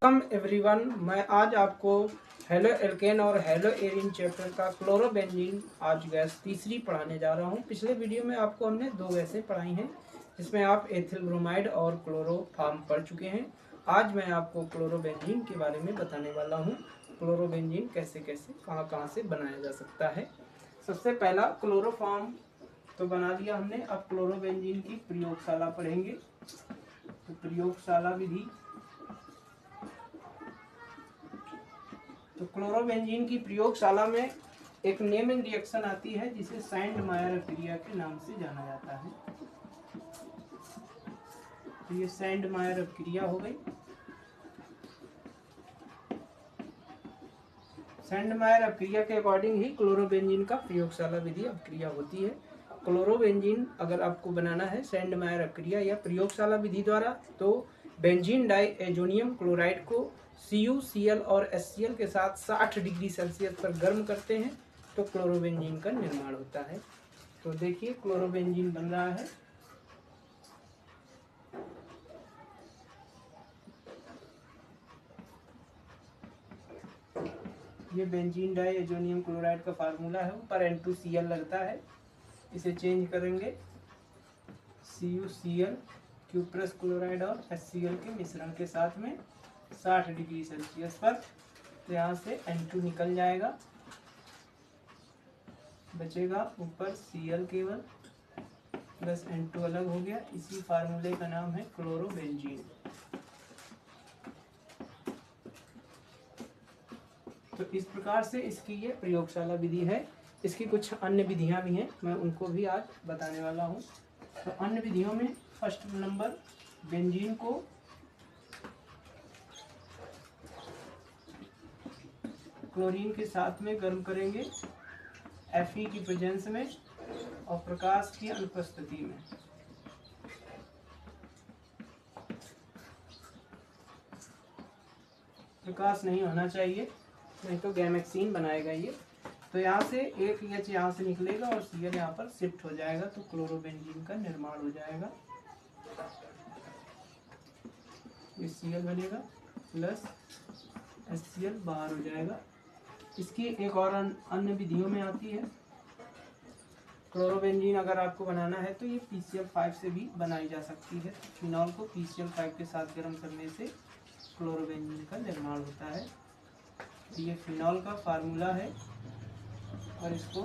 Welcome everyone. मैं आज आपको हेलो एल्केन और हेलो एरिन चैप्टर का क्लोरोबेंजीन आज गैस तीसरी पढ़ाने जा रहा हूं। पिछले वीडियो में आपको हमने दो गैसें पढ़ाई हैं जिसमें आप एथिल ब्रोमाइड और क्लोरोफॉर्म पढ़ चुके हैं। आज मैं आपको क्लोरोबेंजीन के बारे में बताने वाला हूं। क्लोरोबेंजीन कैसे कैसे कहां कहां से बनाया जा सकता है। सबसे पहला क्लोरोफॉर्म तो बना लिया हमने। अब क्लोरोबेंजीन की प्रयोगशाला पढ़ेंगे। तो प्रयोगशाला विधि, तो क्लोरोबेंजीन की प्रयोगशाला में एक नेमिंग रिएक्शन आती है जिसे सैंडमायर क्रिया के नाम से जाना जाता है। तो ये सैंडमायर क्रिया हो गई। सैंडमायर अपक्रिया के अकॉर्डिंग ही क्लोरोबेंजीन का प्रयोगशाला विधि अपक्रिया होती है। क्लोरोबेंजीन अगर आपको बनाना है सैंडमायर अपक्रिया या प्रयोगशाला विधि द्वारा, तो बेंजीन डाई एजोनियम क्लोराइड को CuCl और HCl के साथ 60 डिग्री सेल्सियस पर गर्म करते हैं तो क्लोरोबेंजीन का निर्माण होता है। तो देखिए क्लोरोबेंजीन बन रहा है। ये बेंजीन डाई एजोनियम क्लोराइड का फार्मूला है, ऊपर N2Cl लगता है। इसे चेंज करेंगे CuCl क्यूप्रस क्लोराइड और HCl के मिश्रण के साथ में 60 डिग्री सेल्सियस पर। तो यहाँ से N2 निकल जाएगा, बचेगा ऊपर Cl केवल प्लस N2 अलग हो गया। इसी फार्मूले का नाम है क्लोरोबेंजीन। तो इस प्रकार से इसकी ये प्रयोगशाला विधि है। इसकी कुछ अन्य विधियां भी हैं, मैं उनको भी आज बताने वाला हूँ। तो अन्य विधियों में फर्स्ट नंबर, बेंजीन को क्लोरीन के साथ में गर्म करेंगे Fe की प्रेजेंस में और प्रकाश की अनुपस्थिति में। प्रकाश नहीं होना चाहिए, नहीं तो गैमेक्सीन बनाएगा ये। तो यहाँ से एक H यहाँ से निकलेगा और Cl यहाँ पर शिफ्ट हो जाएगा, तो क्लोरोबेंजीन का निर्माण हो जाएगा। ये Cl बनेगा प्लस HCl बाहर हो जाएगा। इसकी एक और अन्य विधियों में आती है। क्लोरोबेंजीन अगर आपको बनाना है तो ये PCl5 से भी बनाई जा सकती है। फिनॉल को PCl5 के साथ गर्म करने से क्लोरोबेंजीन का निर्माण होता है। ये फिनॉल का फार्मूला है और इसको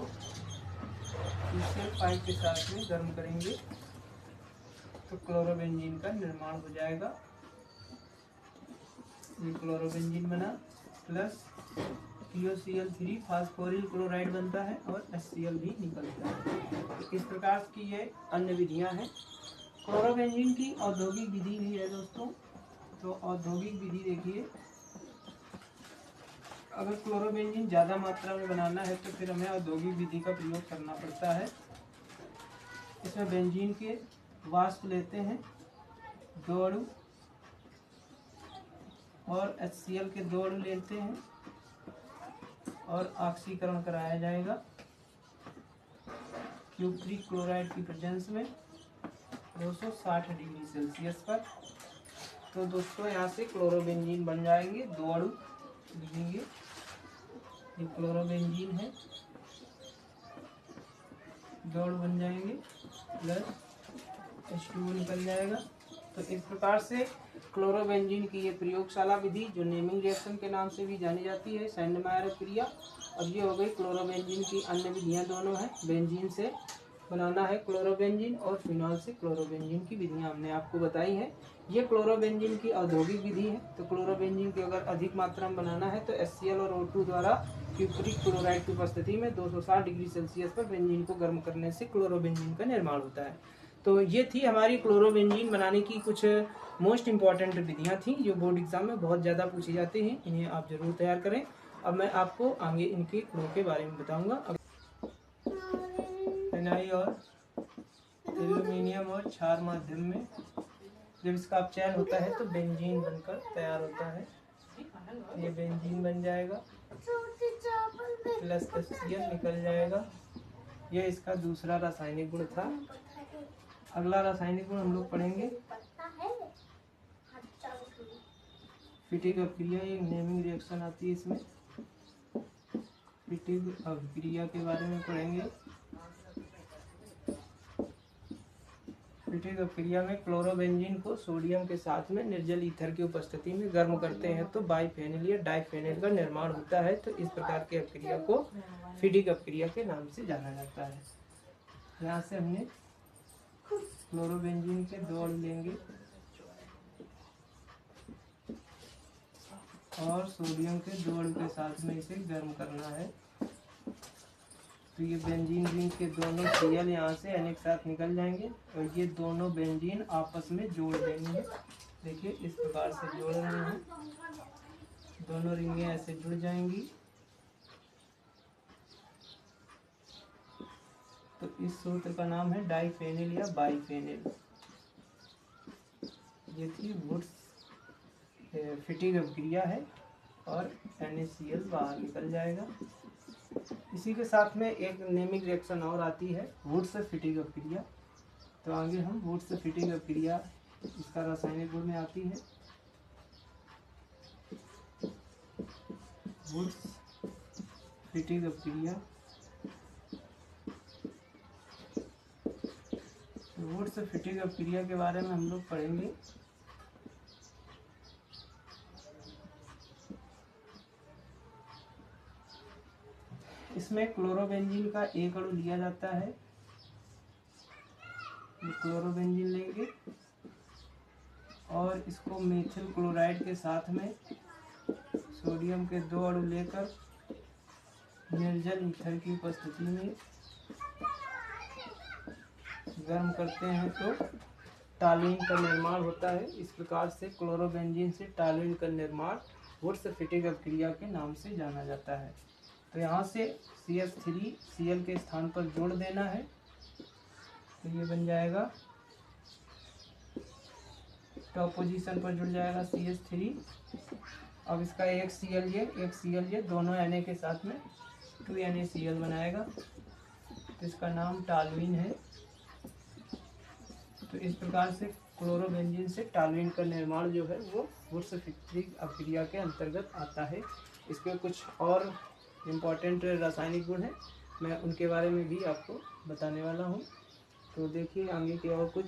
PCl5 के साथ में गर्म करेंगे तो क्लोरोबेंजीन का निर्माण हो जाएगा। ये क्लोरोबेंजीन बना प्लस POCl3 फास्फोरिल क्लोराइड बनता है और HCl भी निकलता है। तो इस प्रकार की ये अन्य विधियां हैं। क्लोरोबेंजीन की औद्योगिक विधि भी है दोस्तों। तो औद्योगिक विधि देखिए, अगर क्लोरोबेंजीन ज़्यादा मात्रा में बनाना है तो फिर हमें औद्योगिक विधि का प्रयोग करना पड़ता है। इसमें बेंजीन के वाष्प लेते हैं 2 अणु और HCl के 2 अणु लेते हैं और ऑक्सीकरण कराया जाएगा क्यूप्रिक क्लोराइड की प्रेजेंस में 260 डिग्री सेल्सियस पर। तो दोस्तों यहाँ से क्लोरोबेंजीन बन जाएंगे 2 अणु लिखेंगे। ये क्लोरोबेंजीन है, 2 अणु बन जाएंगे प्लस H2O निकल जाएगा। तो इस प्रकार से क्लोरोबेंजीन की ये प्रयोगशाला विधि, जो नेमिंग रिएक्शन के नाम से भी जानी जाती है, सैंडमायर क्रिया। अब ये हो गई क्लोरोबेंजीन की अन्य विधियां, दोनों हैं। बेंजीन से बनाना है क्लोरोबेंजीन और फिनॉल से क्लोरोबेंजीन की विधियां हमने आपको बताई है। ये क्लोरोबेंजीन की औद्योगिक विधि है। तो क्लोरोबेंजीन की अगर अधिक मात्रा में बनाना है तो HCl और O2 द्वारा क्यूप्रिक क्लोराइड की उपस्थिति में 260 डिग्री सेल्सियस पर बेंजीन को गर्म करने से क्लोरोबेंजीन का निर्माण होता है। तो ये थी हमारी क्लोरोबेंजीन बनाने की कुछ मोस्ट इंपॉर्टेंट विधियां थी जो बोर्ड एग्जाम में बहुत ज़्यादा पूछी जाती हैं। इन्हें आप जरूर तैयार करें। अब मैं आपको आगे इनके गुणों के बारे में बताऊंगा। फिनाइल और एल्यूमिनियम और क्षार माध्यम में जब इसका अपचयन होता है तो बेंजीन बनकर तैयार होता है। ये बेंजीन बन जाएगा प्लस HCl निकल जाएगा। यह इसका दूसरा रासायनिक गुण था। अगला रासायनिक गुण हम लोग पढ़ेंगे फिटिक अभिक्रिया एक नेमिंग रिएक्शन आती है। इसमें फिटिक अभिक्रिया के बारे में पढ़ेंगे। फिटिक अभिक्रिया में क्लोरोबेंजीन को सोडियम के साथ में निर्जल ईथर की उपस्थिति में गर्म करते हैं तो बाइफेनिल या डाइफेनिल का निर्माण होता है। तो इस प्रकार की अभिक्रिया को फिटिक अभिक्रिया के नाम से जाना जाता है। यहाँ से हमने क्लोरोबेंजीन के 2 अणु लेंगे और सोडियम के 2 अणु के साथ में इसे गर्म करना है। तो ये बेंजीन रिंग के दोनों Cl यहाँ से N एक साथ निकल जाएंगे और ये दोनों बेंजीन आपस में जोड़ देंगे। देखिए इस प्रकार से जोड़ रहे हैं, दोनों रिंगें ऐसे जुड़ जाएंगी। तो इस सूत्र का नाम है डाइफेनिल या बाइफेनिल। ये थी वुड्स फिटिक अभिक्रिया है और NaCl बाहर निकल जाएगा। इसी के साथ में एक नेमिक रिएक्शन और आती है, वुड्स फिटिक अभिक्रिया। तो आगे हम वुड्स फिटिक अभिक्रिया इसका रासायनिक गुण में आती है। वुड्स फिटिक अभिक्रिया, वुड्स फिटिक अभिक्रिया के बारे में हम लोग पढ़ेंगे। इसमें क्लोरोबेंजीन का 1 अणु लिया जाता है। क्लोरोबेंजीन लेंगे और इसको मेथिल क्लोराइड के साथ में सोडियम के 2 अणु लेकर निर्जल ईथर की उपस्थिति में गर्म करते हैं तो टालुइन का निर्माण होता है। इस प्रकार से क्लोरोबेंजीन से टालुइन का निर्माण वुड्स फिटिक अभिक्रिया के नाम से जाना जाता है। तो यहाँ से CH3 Cl के स्थान पर जोड़ देना है। तो ये बन जाएगा, टॉप पोजीशन पर जुड़ जाएगा CH3। अब इसका एक Cl ये दोनों Na के साथ में 2NaCl बनाएगा। तो इसका नाम टालुइन है। तो इस प्रकार से क्लोरोबेंजीन से टालुइन का निर्माण जो है वो वुड्स फिटिक अभिक्रिया के अंतर्गत आता है। इसके कुछ और इम्पॉर्टेंट रासायनिक गुण हैं, मैं उनके बारे में भी आपको बताने वाला हूँ। तो देखिए आगे के और कुछ।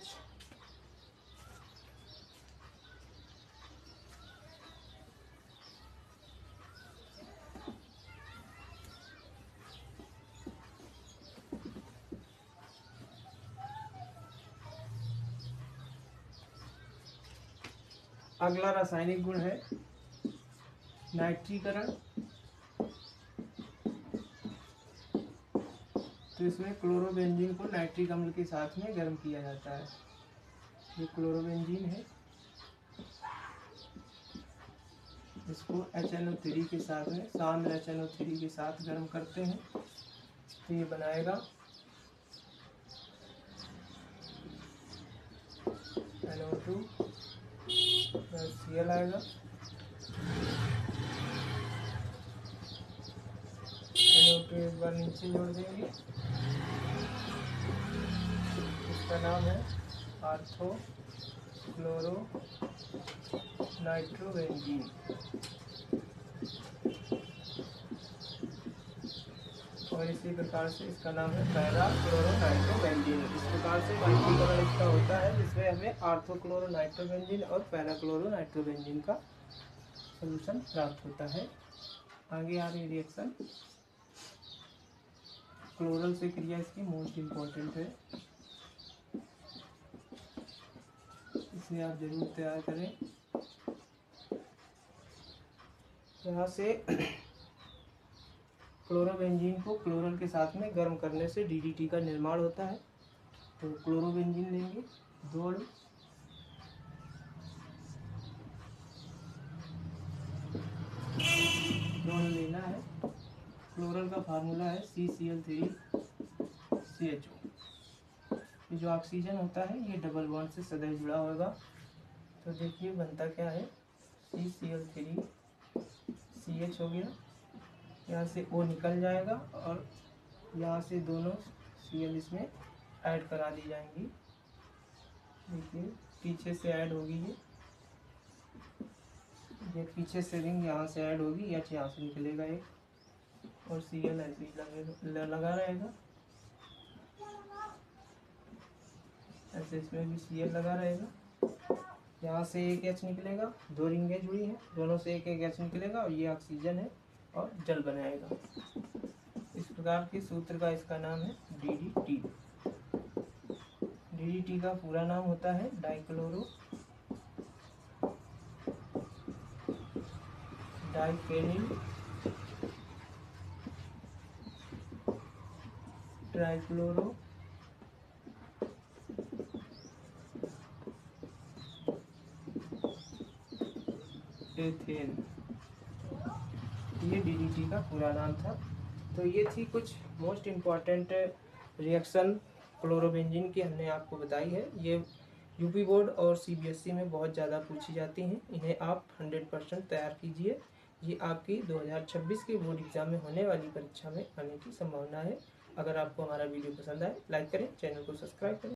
अगला रासायनिक गुण है नाइट्रीकरण। तो इसमें क्लोरोबेंजीन को नाइट्रिक अम्ल के साथ में गर्म किया जाता है। ये क्लोरोबेंजीन है, इसको HNO3 के साथ में सांद्र HNO3 के साथ गर्म करते हैं तो ये बनाएगा NO2 Cl आएगा। NO2 एक बार नीचे जोड़ देंगे, इसका नाम है आर्थो क्लोरो नाइट्रोबेंजीन। और इसी प्रकार से इसका नाम है पैरा क्लोरो नाइट्रोबेंजीन। इस प्रकार से नाइट्रीकरण इसका होता है जिसमें हमें आर्थो क्लोरो नाइट्रोबेंजीन और पैरा क्लोरो नाइट्रोबेंजीन का सॉल्यूशन प्राप्त होता है। आगे आ रही रिएक्शन क्लोरल से क्रिया इसकी मोस्ट इम्पोर्टेंट है, इसे आप जरूर तैयार करें। यहाँ से क्लोरोबेंजीन को क्लोरल के साथ में गर्म करने से DDT का निर्माण होता है। तो क्लोरोबेंजीन लेंगे 2 अणु, लेना है। क्लोरल का फार्मूला है CCl3CHO। ये जो ऑक्सीजन होता है ये डबल बॉन्ड से सदैव जुड़ा होगा। तो देखिए बनता क्या है, CCl3CH हो गया, यहाँ से O निकल जाएगा और यहाँ से दोनों Cl इसमें ऐड करा दी जाएंगी। देखिए पीछे से ऐड होगी, ये पीछे से रिंग यहाँ से ऐड होगी, या यहाँ से निकलेगा एक, और CL ऐसे ही लगा रहेगा। ऐसे इसमें भी CL लगा रहेगा। यहाँ से एक H निकलेगा, 2 रिंगें जुड़ी हैं, दोनों से एक एक H निकलेगा और ये ऑक्सीजन है और जल बनाएगा। इस प्रकार के सूत्र का इसका नाम है DDT। DDT का पूरा नाम होता है डाइक्लोरो डाइफेनिल ट्राइक्लोरो एथेन, ये DDT का पूरा नाम था। तो ये थी कुछ मोस्ट इम्पॉर्टेंट रिएक्शन क्लोरोबेंजीन की हमने आपको बताई है। ये यूपी बोर्ड और CBSE में बहुत ज़्यादा पूछी जाती हैं। इन्हें आप 100% तैयार कीजिए। ये आपकी 2026 के बोर्ड एग्जाम में होने वाली परीक्षा में आने की संभावना है। अगर आपको हमारा वीडियो पसंद आए, लाइक करें, चैनल को सब्सक्राइब करें।